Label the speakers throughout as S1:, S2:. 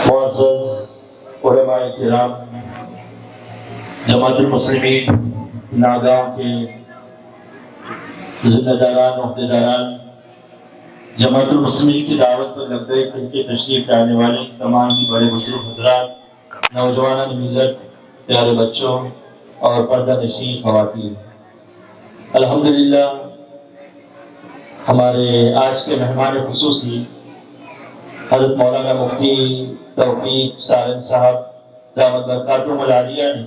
S1: معزز علماء کرام، جماعت المسلمین ناگاؤں کے ذمہ داران، عہدیداران، جماعت المسلمین کی دعوت پر لبیک کہہ کے تشریف لانے والے تمام ہی بڑے بزرگ حضرات، نوجوانان ملت، پیارے بچوں اور پردہ نشین خواتین، الحمدللہ ہمارے آج کے مہمان خصوصی حضرت مولانا مفتی توفیق سالم صاحب دامت برکاتہم العالیہ نے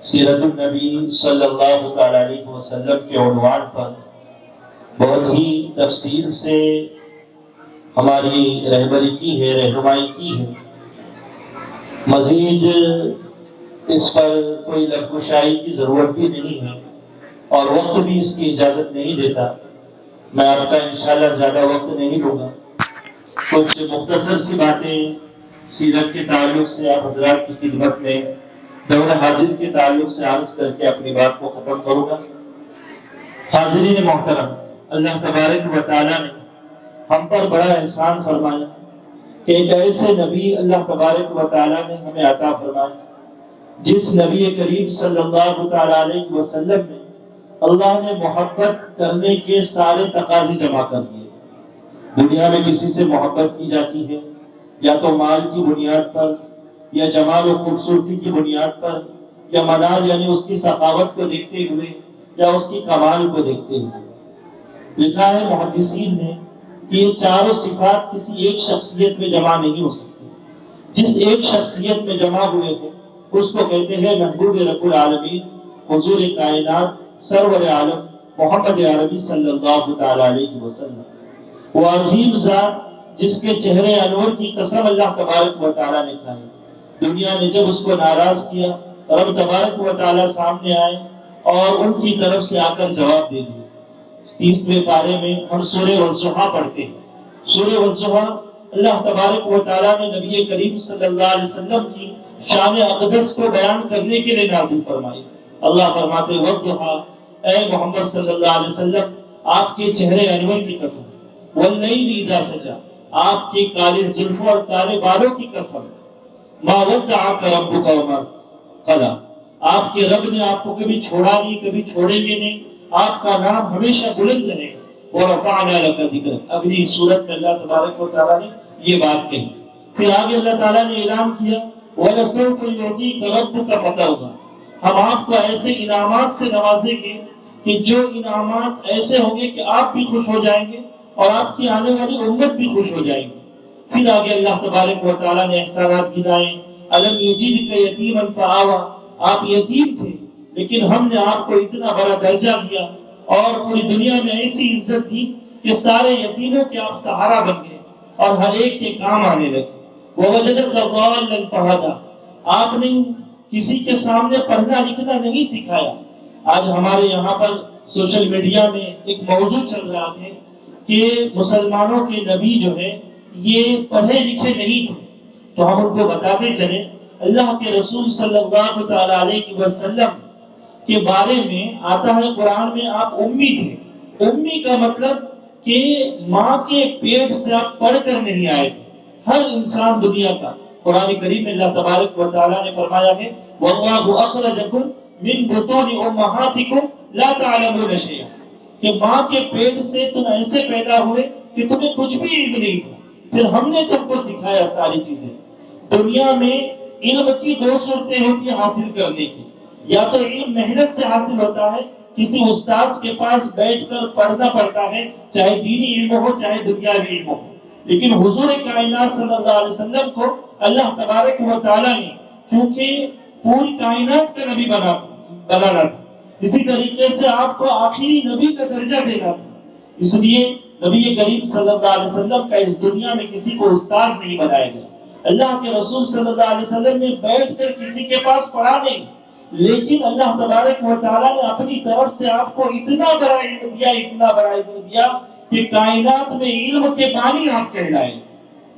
S1: سیرت النبی صلی اللہ تعالی علیہ وسلم کے عنوان پر بہت ہی تفصیل سے ہماری رہبری کی ہے، رہنمائی کی ہے۔ مزید اس پر کوئی لفظ کی ضرورت بھی نہیں ہے اور وقت بھی اس کی اجازت نہیں دیتا۔ میں آپ کا انشاءاللہ زیادہ وقت نہیں لوں گا، کچھ مختصر سی باتیں سیرت کے تعلق سے آپ حضرات کی خدمت میں دور حاضر کے تعلق سے عرض کر کے اپنی بات کو ختم کروں گا۔ حاضرین محترم، اللہ تبارک و تعالیٰ نے ہم پر بڑا احسان فرمایا کہ ایک ایسے نبی اللہ تبارک و تعالیٰ نے ہمیں عطا فرمایا جس نبی کریم صلی اللہ تعالیٰ علیہ وسلم نے اللہ نے محبت کرنے کے سارے تقاضے جمع کر دیے۔ دنیا میں کسی سے محبت کی جاتی ہے یا تو مال کی بنیاد پر، یا جمال و خوبصورتی کی بنیاد پر، یا منال یعنی اس کی سخاوت کو دیکھتے ہوئے، یا اس کی کمال کو دیکھتے ہوئے۔ لکھا ہے محدثین نے کہ یہ چاروں صفات کسی ایک شخصیت میں جمع نہیں ہو سکتی۔ جس ایک شخصیت میں جمع ہوئے ہیں اس کو کہتے ہیں محبوب رب العالمین، حضور کائنات، سرور عالم محمد عربی صلی اللہ تعالی علیہ وسلم۔ وہ عظیم ذات جس کے چہرے انور کی قسم اللہ تبارک و تعالیٰ نے کھائی۔ دنیا نے جب اس کو ناراض کیا، رب تبارک و تعالیٰ سامنے آئے اور ان کی طرف سے آ کر جواب دے دیا۔ 30ویں پارے میں ہم سورہ والضحیٰ پڑھتے ہیں۔ سورہ والضحیٰ اللہ تبارک و تعالیٰ نے نبی کریم صلی اللہ علیہ وسلم کی شان اقدس کو بیان کرنے کے لیے نازل فرمائی۔ اللہ فرماتے والضحیٰ، اے محمد صلی اللہ علیہ وسلم، آپ کے چہرے انور کی قسم، واللیل اذا سجا، آپ کے کالے زلفوں اور کالے بالوں کی قسم، ما ودعک ربک وما قلی، آپ کے رب نے آپ کو کبھی چھوڑا نہیں، کبھی چھوڑیں گے نہیں، آپ کا نام ہمیشہ بلند رہے گا۔ ورفعنا لک ذکرک، اگلی سورت میں اللہ تبارک و تعالیٰ نے یہ بات کہی۔ پھر آگے اللہ تعالیٰ نے اعلان کیا وَلَسَوْفَ يُعْطِيكَ رَبُّكَ فَتَرْضَىٰ، ہم آپ کو ایسے انعامات سے نوازیں گے کہ جو انعامات ایسے ہوں گے کہ آپ بھی خوش ہو جائیں گے اور آپ کی آنے والی امت بھی خوش ہو جائیں گے۔ پھر آگے اللہ تبارک و تعالیٰ نے احسانات گنائے۔ الم یجدک یتیما فآویٰ، آپ یتیم تھے لیکن ہم نے آپ کو اتنا بڑا درجہ دیا اور پوری دنیا میں ایسی عزت دی کہ سارے یتیموں کے آپ سہارا بن گئے اور ہر ایک کے کام آنے لگے۔ ووجدک ضالا فہدیٰ، آپ نے کسی کے سامنے پڑھنا لکھنا نہیں سکھایا۔ آج ہمارے یہاں پر سوشل میڈیا میں ایک موضوع چل رہا ہے کہ مسلمانوں کے نبی جو ہے یہ پڑھے لکھے نہیں تھے، تو ہم ان کو بتاتے چلیں اللہ کے رسول صلی اللہ تعالی علیہ وسلم کے بارے میں آتا ہے قرآن میں آپ امی تھے۔ امی کا مطلب کہ ماں کے پیٹ سے آپ پڑھ کر نہیں آئے تھے۔ ہر انسان دنیا کا، قرآن کریم میں اللہ تبارک و تعالیٰ نے فرمایا ہے واللہ اخرجکم من بطون امہاتکم لا تعلمون شیئا، کہ ماں کے پیٹ سے تم ایسے پیدا ہوئے کہ تمہیں کچھ بھی علم نہیں تھا، پھر ہم نے تم کو سکھایا ساری چیزیں۔ دنیا میں علم کی دو صورتیں ہوتی ہیں حاصل کرنے کی، یا تو علم محنت سے حاصل ہوتا ہے، کسی استاذ کے پاس بیٹھ کر پڑھنا پڑتا ہے، چاہے دینی علم ہو چاہے دنیاوی علم ہو۔ لیکن حضور کائنات صلی اللہ علیہ وسلم کو اللہ تبارک و تعالیٰ نے چونکہ پوری کائنات کا نبی بنانا تھا، اسی طریقے سے آپ کو آخری نبی کا درجہ دینا تھا، اس لیے نبی کریم صلی اللہ علیہ وسلم کا اس دنیا میں کسی کو استاذ نہیں بنایا گیا۔ اللہ کے رسول صلی اللہ علیہ وسلم نے بیٹھ کر کسی کے پاس پڑھا نہیں، لیکن اللہ تبارک و تعالیٰ نے اپنی طرف سے آپ کو اتنا بڑا علم دیا، اتنا بڑا علم دیا کہ کائنات میں علم کے بانی آپ کہلائے۔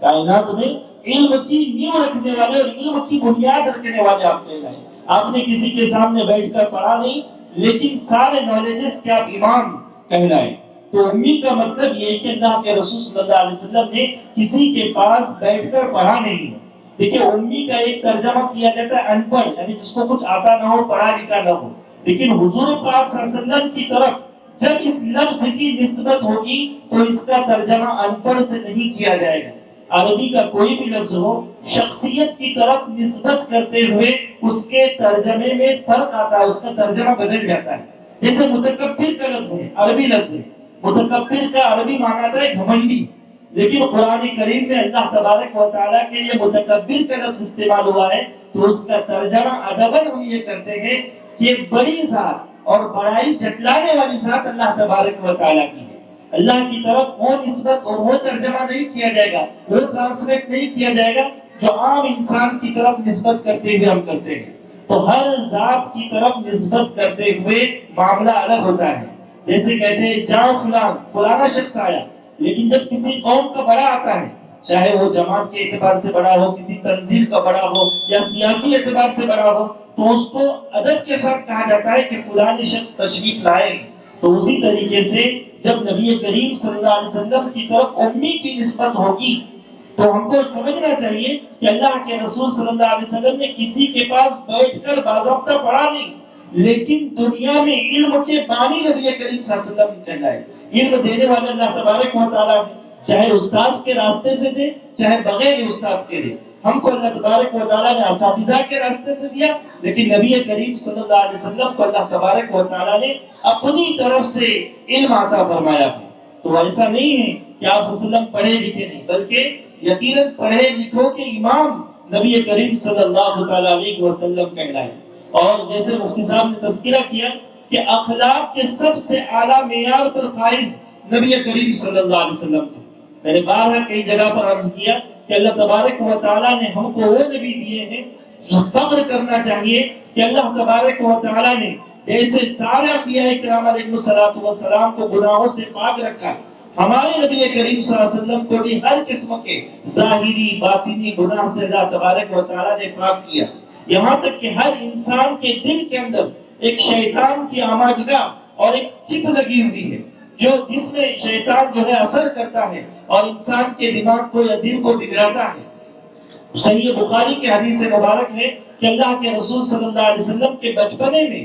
S1: کائنات میں علم کی نیو رکھنے والے اور علم کی بنیاد رکھنے والے آپ کہلائے۔ آپ نے کسی کے سامنے بیٹھ کر پڑھا نہیں، لیکن سارے نالجز کے آپ امام کہلائے۔ تو امی کا مطلب یہ کہ اللہ کے رسول صلی اللہ علیہ وسلم نے کسی کے پاس بیٹھ کر پڑھا نہیں ہے، دیکھیں امی کا ایک ترجمہ کیا جاتا ہے ان پڑھ، یعنی جس کو کچھ آتا نہ ہو، پڑھا لکھا نہ ہو، لیکن حضور پاک صلی اللہ علیہ وسلم کی طرف جب اس لفظ کی نسبت ہوگی تو اس کا ترجمہ ان پڑھ سے نہیں کیا جائے گا۔ عربی کا کوئی بھی لفظ ہو، شخصیت کی طرف نسبت کرتے ہوئے اس کے ترجمے میں فرق آتا ہے، اس کا ترجمہ بدل جاتا ہے۔ جیسے متکبر کا لفظ ہے، عربی لفظ ہے، متکبر کا عربی معنی آتا ہے گھمنڈی، لیکن قرآن کریم میں اللہ تبارک و تعالیٰ کے لیے متکبر کا لفظ استعمال ہوا ہے، تو اس کا ترجمہ ادباً ہم یہ کرتے ہیں کہ بڑی ذات اور بڑائی جتلانے والی ذات اللہ تبارک و تعالیٰ کی ہے۔ اللہ کی طرف وہ نسبت اور وہ ترجمہ نہیں کیا جائے گا، وہ ٹرانسلیٹ نہیں کیا جائے گا جو عام انسان کی طرف نسبت کرتے ہوئے ہم کرتے ہیں۔ تو ہر ذات کی طرف نسبت کرتے ہوئے معاملہ الگ ہوتا ہے۔ جیسے کہتے ہیں جاؤ فلان، فلانا شخص آیا، لیکن جب کسی قوم کا بڑا آتا ہے، چاہے وہ جماعت کے اعتبار سے بڑا ہو، کسی تنظیم کا بڑا ہو یا سیاسی اعتبار سے بڑا ہو، تو اس کو ادب کے ساتھ کہا جاتا ہے کہ فلانے شخص تشریف لائے۔ تو اسی طریقے سے جب نبی کریم صلی اللہ علیہ وسلم کی طرف امی کی نسبت ہوگی تو ہم کو سمجھنا چاہیے کہ اللہ کے رسول صلی اللہ علیہ وسلم نے کسی کے پاس بیٹھ کر باضابطہ پڑھا نہیں، لیکن دنیا میں علم کے بانی نبی کریم صلی اللہ علیہ وسلم کہلائے۔ علم دینے والے اللہ تبارک و تعالیٰ ہے، چاہے استاد کے راستے سے دے چاہے بغیر استاد کے دے۔ ہم کو اللہ تبارک و تعالیٰ نے اساتذہ کے راستے سے دیا، لیکن نبی کریم صلی اللہ علیہ وسلم کو اللہ تبارک و تعالیٰ نے اپنی طرف سے علم عطا فرمایا ہے۔ تو ایسا نہیں ہے کہ آپ صلی اللہ علیہ وسلم پڑھے لکھے نہیں، بلکہ یقیناً پڑھے لکھوں کے امام نبی کریم صلی اللہ تعالیٰ علیہ وسلم کہلائے۔ اور جیسے مفتی صاحب نے تذکرہ کیا کہ اخلاق کے سب سے اعلیٰ معیار پر فائز نبی کریم صلی اللہ علیہ وسلم تھے۔ میں نے بارہا کئی جگہ پر عرض کیا کہ اللہ تبارک و تعالیٰ نے ہم کو وہ نبی دیے ہیں، فخر کرنا چاہیے کہ اللہ تبارک و تعالیٰ نے جیسے سارے انبیاء کرام علیہ السلام کو گناہوں سے پاک رکھا، ہمارے نبی کریم صلی اللہ علیہ وسلم کو بھی ہر قسم کے ظاہری باطنی گناہ سے اللہ تبارک و تعالیٰ نے پاک کیا۔ یہاں تک کہ ہر انسان کے دل کے اندر ایک شیطان کی آماجگاہ اور ایک چپ لگی ہوئی ہے، جو جس میں شیطان جو ہے اثر کرتا ہے اور انسان کے دماغ کو یا دل کو بگڑاتا ہے۔ صحیح بخاری کے حدیث مبارک ہے کہ اللہ کے رسول صلی اللہ علیہ وسلم کے بچپنے میں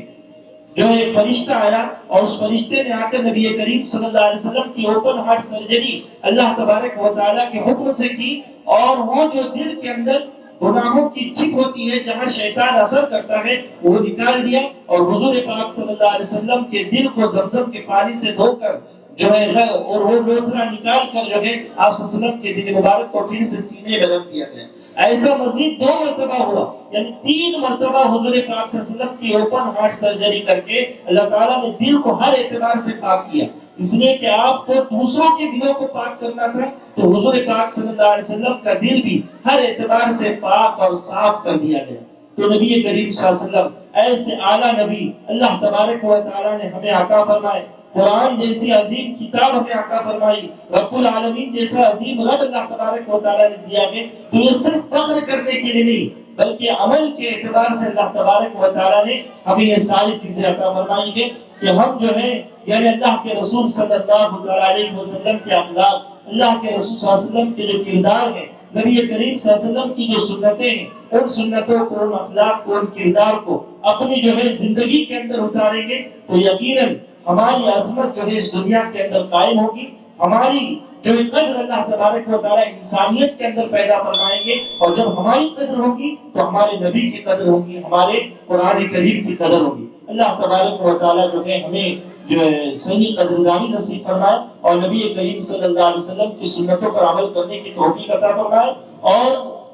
S1: جو ایک فرشتہ آیا اور اس فرشتے نے آ کر نبی کریم صلی اللہ علیہ وسلم کی اوپن ہارٹ سرجری اللہ تبارک و تعالیٰ کے حکم سے کی، اور وہ جو دل کے اندر گناہوں کی چپ ہوتی ہے، جہاں شیطان اثر کرتا ہے، وہ نکال دیا، اور حضور پاک صلی اللہ علیہ وسلم کے دل کو زمزم کے پانی سے دھو کر جو ہے اور وہ لوتھڑا نکال کر جو ہے آپ صلی اللہ علیہ وسلم کے دل مبارک کو پھر سے سینے میں رکھ دیا گیا۔ ایسا مزید 2 مرتبہ ہوا، یعنی 3 مرتبہ حضور پاک صلی اللہ علیہ وسلم کی اوپن ہارٹ سرجری کر کے اللہ تعالیٰ نے دل کو ہر اعتبار سے پاک کیا، اس لیے کہ آپ کو دوسروں کے دلوں کو پاک کرنا تھا، تو حضور پاک صلی اللہ علیہ وسلم کا دل بھی ہر اعتبار سے پاک اور صاف کر دیا گیا۔ تو نبی کریم صلی اللہ علیہ وسلم ایسے اعلیٰ نبی اللہ تبارک و تعالیٰ نے ہمیں عطا فرمائے، قرآن جیسی عظیم کتاب ہمیں عطا فرمائی، رب العالمین جیسا عظیم رب اللہ تبارک و تعالیٰ نے دیا ہے، تو یہ صرف فخر کرنے کے لیے نہیں بلکہ عمل کے اعتبار سے اللہ تبارک و تعالیٰ نے ہمیں یہ ساری چیزیں عطا فرمائی ہیں کہ ہم جو ہے یعنی اللہ کے رسول صلی اللہ علیہ وسلم کے اخلاق، اللہ کے رسول صلی اللہ علیہ وسلم کے جو کردار ہیں، نبی کریم صلی اللہ علیہ وسلم کی جو سنتیں ہیں، ان سنتوں کو، ان اخلاق کو، ان کردار کو اپنی جو ہے زندگی کے اندر اتاریں گے تو یقیناً ہماری عظمت جو ہے اس دنیا کے اندر قائم ہوگی، ہماری جو قدر اللہ تبارک و تعالیٰ انسانیت کے اندر پیدا فرمائیں گے، اور جب ہماری قدر ہوگی تو ہمارے نبی کی قدر ہوگی، ہمارے قرآن کریم کی قدر ہوگی۔ اللہ تبارک و تعالیٰ جو ہے ہمیں جو ہے صحیح قدردانی نصیب فرمائے اور نبی کریم صلی اللہ علیہ وسلم کی سنتوں پر عمل کرنے کی توفیق عطا فرمائے، اور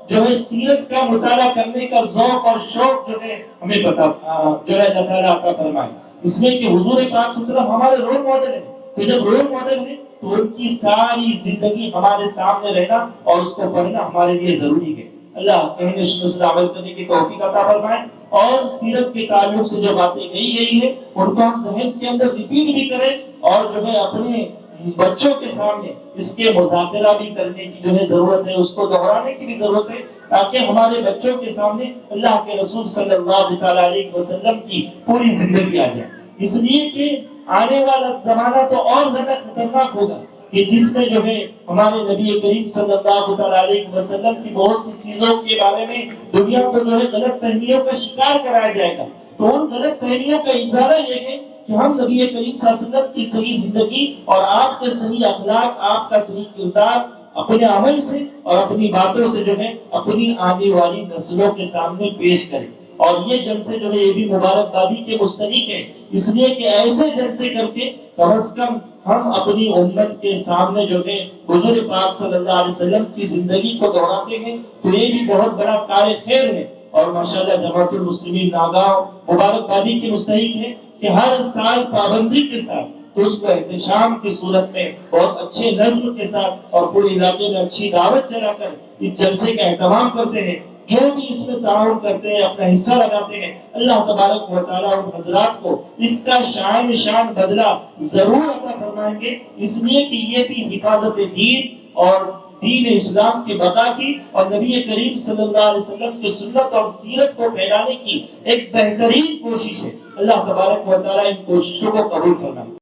S1: جو ہے سیرت کا مطالعہ کرنے کا ذوق اور شوق جو ہے ہمیں جو ہے اللہ تعالیٰ عطا فرمائے، اس میں کہ حضور پاک صلی اللہ علیہ وسلم ہمارے رول ماڈل ہیں، تو جب رول ماڈل ہیں تو ان کی ساری زندگی ہمارے سامنے رہنا اور اس کو پڑھنا ہمارے لیے ضروری ہے۔ اللہ کہنے سننے سے عمل کرنے کی توفیق عطا فرمائے، اور سیرت کے تعلق سے جو باتیں کہی گئی ہیں ان کو ہم ذہن کے اندر ریپیٹ بھی کریں، اور جو ہے اپنے بچوں کے سامنے اس کے مذاکرہ بھی کرنے کی جو ہے ضرورت ہے، اس کو دہرانے کی بھی ضرورت ہے، تاکہ ہمارے بچوں کے سامنے اللہ کے رسول صلی اللہ تعالیٰ علیہ وسلم کی پوری زندگی آ جائے۔ اس لیے کہ آنے والا زمانہ تو اور زیادہ خطرناک ہوگا، کہ جس میں جو ہے ہمارے نبی کریم صلی اللہ علیہ وسلم کی بہت سی چیزوں کے بارے میں دنیا کو جو ہے غلط فہمیوں کا شکار کرایا جائے گا۔ تو ان غلط فہمیوں کا ازالہ یہ ہے کہ ہم نبی کریم صلی اللہ علیہ وسلم کی صحیح زندگی اور آپ کے صحیح اخلاق، آپ کا صحیح کردار اپنے عمل سے اور اپنی باتوں سے جو ہے اپنی آنے والی نسلوں کے سامنے پیش کریں۔ اور یہ جلسے جو ہے یہ بھی مبارکبادی کے مستحق ہیں، اس لیے کہ ایسے جلسے کر کے کم از کم ہم اپنی امت کے سامنے جو ہے حضور پاک صلی اللہ علیہ وسلم کی زندگی کو دہراتے ہیں، تو یہ بھی بہت بڑا کار خیر ہے۔ اور ماشاءاللہ جماعت المسلمین ناگاؤں مبارکبادی کے مستحق ہے کہ ہر سال پابندی کے ساتھ تو اس کو احتشام کی صورت میں بہت اچھے نظم کے ساتھ اور پورے علاقے میں اچھی دعوت چلا کر اس جلسے کا اہتمام کرتے ہیں۔ جو بھی اس میں تعاون کرتے ہیں، اپنا حصہ لگاتے ہیں، اللہ تبارک و تعالیٰ ان حضرات کو اس کا شان بدلہ ضرور عطا فرمائیں گے، اس لیے کہ یہ بھی حفاظت دین اور دین اسلام کی بقا کی اور نبی کریم صلی اللہ علیہ وسلم کی سنت اور سیرت کو پھیلانے کی ایک بہترین کوشش ہے۔ اللہ تبارک و تعالیٰ ان کوششوں کو قبول فرمائے۔